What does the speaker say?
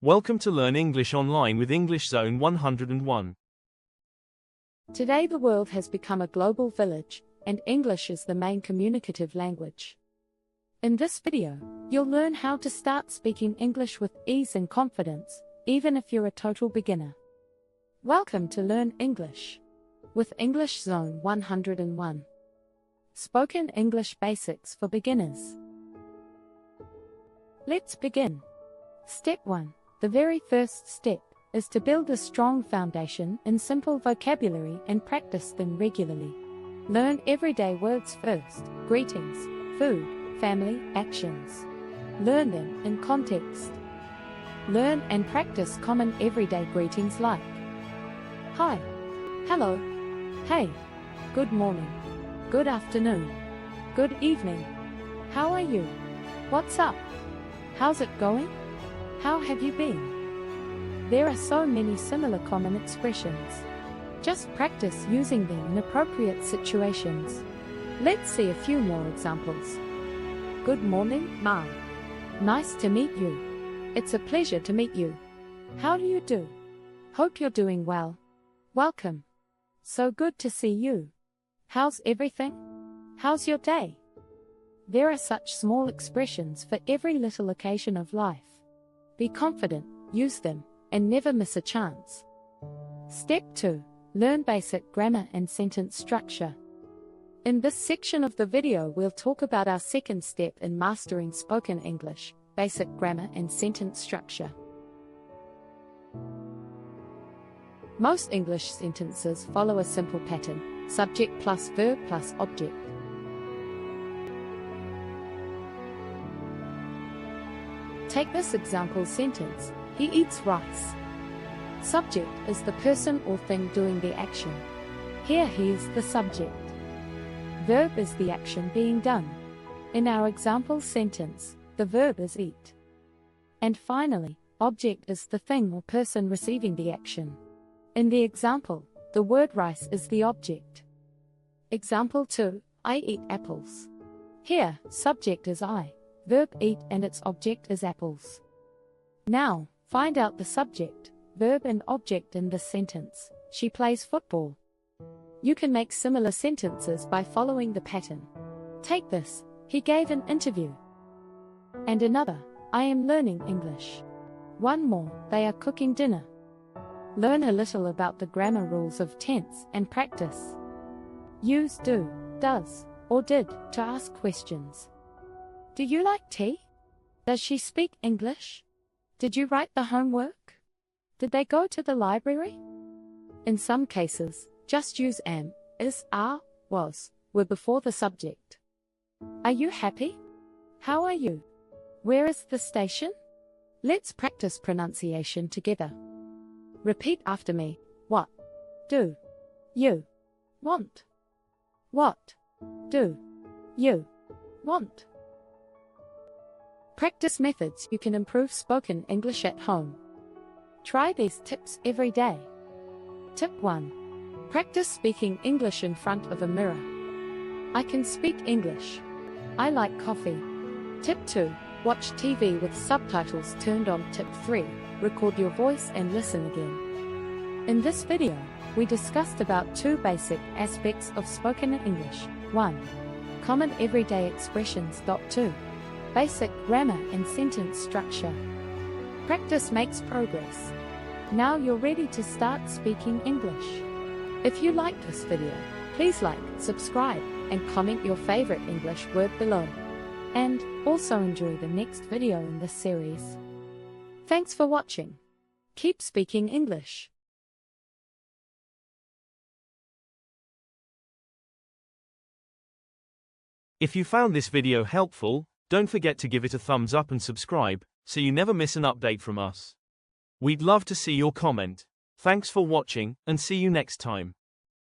Welcome to Learn English Online with English Zone 101. Today the world has become a global village, and English is the main communicative language. In this video, you'll learn how to start speaking English with ease and confidence, even if you're a total beginner. Welcome to Learn English with English Zone 101. Spoken English Basics for Beginners. Let's begin. Step 1. The very first step is to build a strong foundation in simple vocabulary and practice them regularly. Learn everyday words first: greetings, food, family, actions. Learn them in context. Learn and practice common everyday greetings like hi, hello, hey, good morning, good afternoon, good evening, how are you, what's up, how's it going, how have you been? There are so many similar common expressions. Just practice using them in appropriate situations. Let's see a few more examples. Good morning, Ma. Nice to meet you. It's a pleasure to meet you. How do you do? Hope you're doing well. Welcome. So good to see you. How's everything? How's your day? There are such small expressions for every little occasion of life. Be confident, use them, and never miss a chance. Step 2. Learn basic grammar and sentence structure. In this section of the video, we'll talk about our second step in mastering spoken English, basic grammar and sentence structure. Most English sentences follow a simple pattern: subject plus verb plus object. Take this example sentence: he eats rice. Subject is the person or thing doing the action. Here he is the subject. Verb is the action being done. In our example sentence, the verb is eat. And finally, object is the thing or person receiving the action. In the example, the word rice is the object. Example 2, I eat apples. Here, subject is I, verb eat, and its object is apples. Now, find out the subject, verb and object in this sentence. She plays football. You can make similar sentences by following the pattern. Take this: he gave an interview. And another: I am learning English. One more: they are cooking dinner. Learn a little about the grammar rules of tense and practice. Use do, does, or did to ask questions. Do you like tea? Does she speak English? Did you write the homework? Did they go to the library? In some cases, just use am, is, are, was, were before the subject. Are you happy? How are you? Where is the station? Let's practice pronunciation together. Repeat after me. What do you want? What do you want? Practice methods you can improve spoken English at home. Try these tips every day. Tip 1. Practice speaking English in front of a mirror. I can speak English. I like coffee. Tip 2. Watch TV with subtitles turned on. Tip 3. Record your voice and listen again. In this video, we discussed about 2 basic aspects of spoken English. 1. Common everyday expressions. 2. Basic grammar and sentence structure. Practice makes progress. Now you're ready to start speaking English. If you liked this video, please like, subscribe, and comment your favorite English word below. And also enjoy the next video in this series. Thanks for watching. Keep speaking English. If you found this video helpful, don't forget to give it a thumbs up and subscribe, so you never miss an update from us. We'd love to see your comment. Thanks for watching, and see you next time.